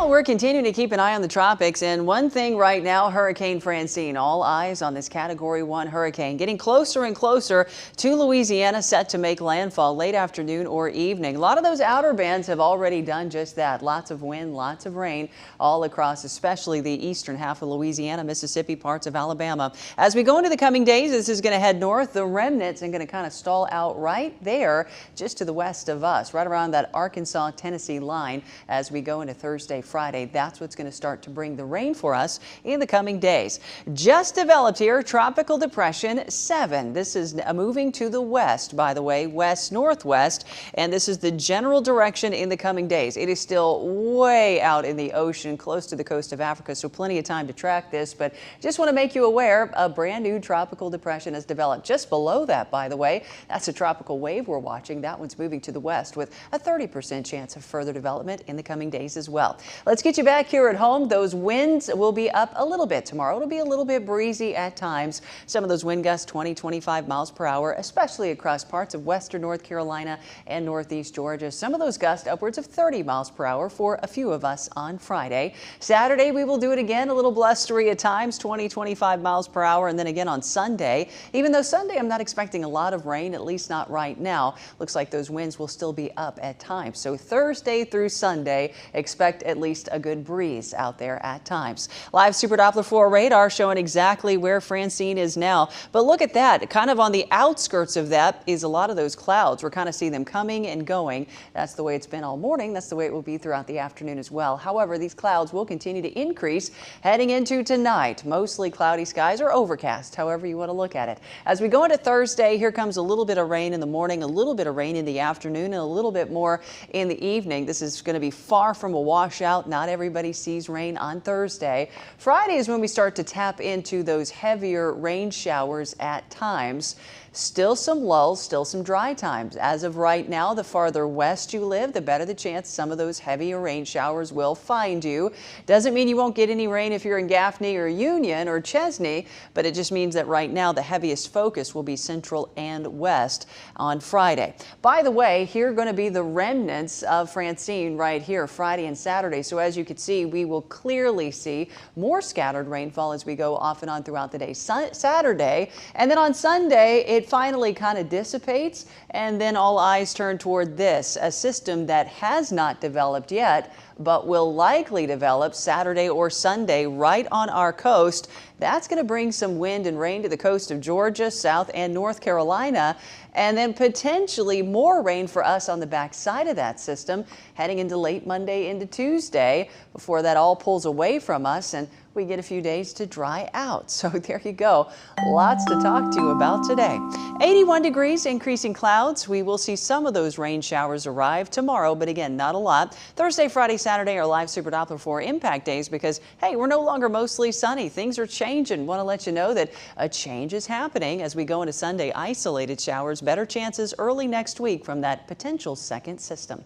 Well, we're continuing to keep an eye on the tropics, and one thing right now, Hurricane Francine. All eyes on this Category 1 hurricane getting closer and closer to Louisiana, set to make landfall late afternoon or evening. A lot of those outer bands have already done just that. Lots of wind, lots of rain all across, especially the eastern half of Louisiana, Mississippi, parts of Alabama. As we go into the coming days, this is going to head north. The remnants are going to kind of stall out right there, just to the west of us, right around that Arkansas-Tennessee line as we go into Thursday, Friday. That's what's going to start to bring the rain for us in the coming days. Just developed here, Tropical Depression 7. This is moving to the west, by the way, west-northwest, and this is the general direction in the coming days. It is still way out in the ocean, close to the coast of Africa, so plenty of time to track this, but just want to make you aware a brand new tropical depression has developed. Just below that, by the way, that's a tropical wave we're watching. That one's moving to the west with a 30% chance of further development in the coming days as well. Let's get you back here at home. Those winds will be up a little bit tomorrow. It'll be a little bit breezy at times. Some of those wind gusts 20-25 miles per hour, especially across parts of western North Carolina and northeast Georgia. Some of those gusts upwards of 30 miles per hour for a few of us on Friday. Saturday, we will do it again, a little blustery at times, 20-25 miles per hour. And then again on Sunday, even though Sunday I'm not expecting a lot of rain, at least not right now. Looks like those winds will still be up at times. So Thursday through Sunday, expect at least a good breeze out there at times. Live Super Doppler 4 radar showing exactly where Francine is now. But look at that, kind of on the outskirts of that is a lot of those clouds. We're kind of seeing them coming and going. That's the way it's been all morning. That's the way it will be throughout the afternoon as well. However, these clouds will continue to increase heading into tonight. Mostly cloudy skies or overcast, however you want to look at it. As we go into Thursday, here comes a little bit of rain in the morning, a little bit of rain in the afternoon, and a little bit more in the evening. This is going to be far from a washout. Not everybody sees rain on Thursday. Friday is when we start to tap into those heavier rain showers at times. Still some lulls, still some dry times. As of right now, the farther west you live, the better the chance some of those heavier rain showers will find you. Doesn't mean you won't get any rain if you're in Gaffney or Union or Chesney, but it just means that right now the heaviest focus will be central and west on Friday. By the way, here are going to be the remnants of Francine right here, Friday and Saturday. So as you can see, we will clearly see more scattered rainfall as we go off and on throughout the day. Saturday, and then on Sunday, it finally kind of dissipates, and then all eyes turn toward this, a system that has not developed yet, but will likely develop Saturday or Sunday right on our coast. That's going to bring some wind and rain to the coast of Georgia, South and North Carolina, and then potentially more rain for us on the back side of that system heading into late Monday into Tuesday before that all pulls away from us and we get a few days to dry out. So there you go. Lots to talk to you about today. 81 degrees, increasing clouds. We will see some of those rain showers arrive tomorrow, but again, not a lot. Thursday, Friday, Saturday are live Super Doppler 4 impact days because, hey, we're no longer mostly sunny. Things are changing. Want to let you know that a change is happening as we go into Sunday. Isolated showers, better chances early next week from that potential second system.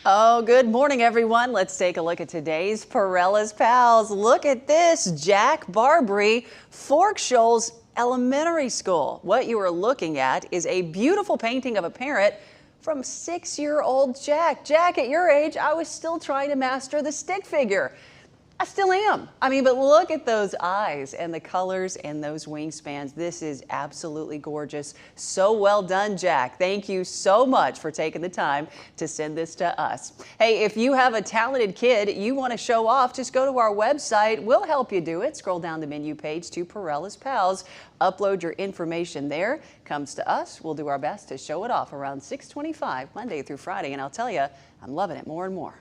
Oh, good morning, everyone. Let's take a look at today's Parella's Pals. Look at this, Jack Barbary, Fork Shoals Elementary School. What you are looking at is a beautiful painting of a parent from 6-year-old Jack. Jack, at your age, I was still trying to master the stick figure. I still am. I mean, but look at those eyes and the colors and those wingspans. This is absolutely gorgeous. So well done, Jack. Thank you so much for taking the time to send this to us. Hey, if you have a talented kid you want to show off, just go to our website. We'll help you do it. Scroll down the menu page to Parella's Pals. Upload your information there. Comes to us. We'll do our best to show it off around 6:25 Monday through Friday. And I'll tell you, I'm loving it more and more.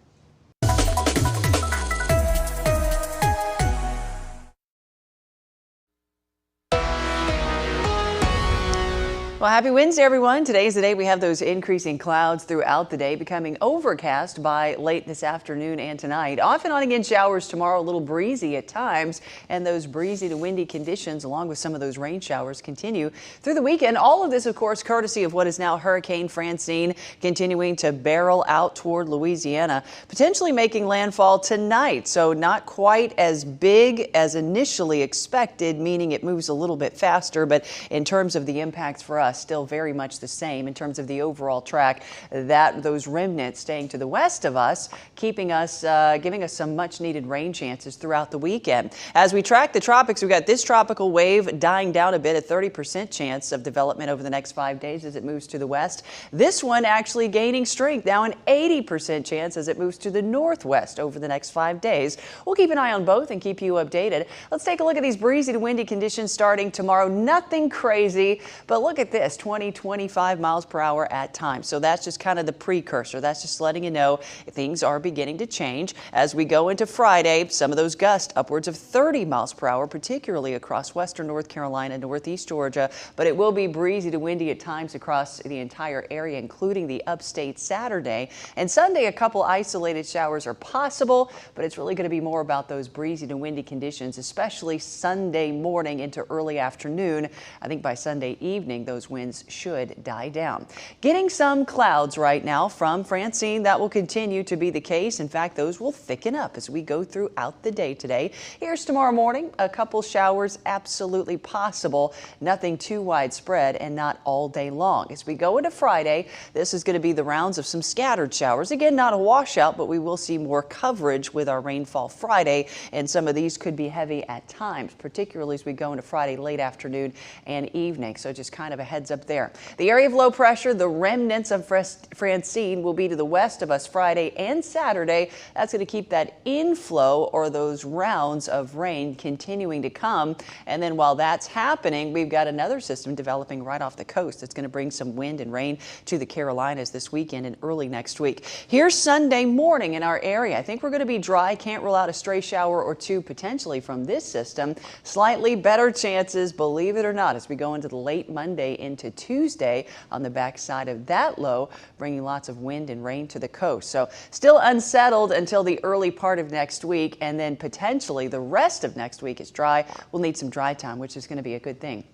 Well, happy Wednesday, everyone. Today is the day we have those increasing clouds throughout the day, becoming overcast by late this afternoon and tonight. Off and on again showers tomorrow, a little breezy at times, and those breezy to windy conditions along with some of those rain showers continue through the weekend. All of this, of course, courtesy of what is now Hurricane Francine continuing to barrel out toward Louisiana, potentially making landfall tonight. So not quite as big as initially expected, meaning it moves a little bit faster, but in terms of the impacts for us, gusts still very much the same in terms of the overall track. Those remnants staying to the west of us, keeping us, giving us some much needed rain chances throughout the weekend. As we track the tropics, we've got this tropical wave dying down a bit, a 30% chance of development over the next 5 days as it moves to the west. This one actually gaining strength, now an 80% chance as it moves to the northwest over the next 5 days. We'll keep an eye on both and keep you updated. Let's take a look at these breezy to windy conditions starting tomorrow. Nothing crazy, but look at this, 20-25 miles per hour at times. So that's just kind of the precursor. That's just letting you know things are beginning to change. As we go into Friday, some of those gusts upwards of 30 miles per hour, particularly across western North Carolina, northeast Georgia, but it will be breezy to windy at times across the entire area, including the upstate Saturday. And Sunday, a couple isolated showers are possible, but it's really going to be more about those breezy to windy conditions, especially Sunday morning into early afternoon. I think by Sunday evening, those winds should die down. Getting some clouds right now from Francine. That will continue to be the case. In fact, those will thicken up as we go throughout the day today. Here's tomorrow morning, a couple showers absolutely possible. Nothing too widespread and not all day long. As we go into Friday, this is going to be the rounds of some scattered showers. Again, not a washout, but we will see more coverage with our rainfall Friday, and some of these could be heavy at times, particularly as we go into Friday late afternoon and evening. So just kind of a heads up there. The area of low pressure, the remnants of Francine, will be to the west of us Friday and Saturday. That's going to keep that inflow or those rounds of rain continuing to come. And then while that's happening, we've got another system developing right off the coast that's going to bring some wind and rain to the Carolinas this weekend and early next week. Here's Sunday morning in our area. I think we're going to be dry. Can't rule out a stray shower or two potentially from this system. Slightly better chances, believe it or not, as we go into the late Monday into Tuesday on the backside of that low, bringing lots of wind and rain to the coast. So still unsettled until the early part of next week, and then potentially the rest of next week is dry. We'll need some dry time, which is going to be a good thing.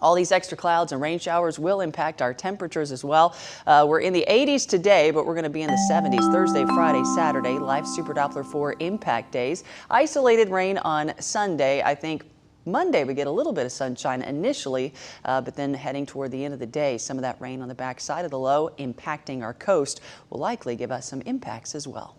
All these extra clouds and rain showers will impact our temperatures as well. We're in the 80s today, but we're going to be in the 70s Thursday, Friday, Saturday. Live Super Doppler 4 impact days. Isolated rain on Sunday. I think Monday we get a little bit of sunshine initially, but then heading toward the end of the day, some of that rain on the back side of the low impacting our coast will likely give us some impacts as well.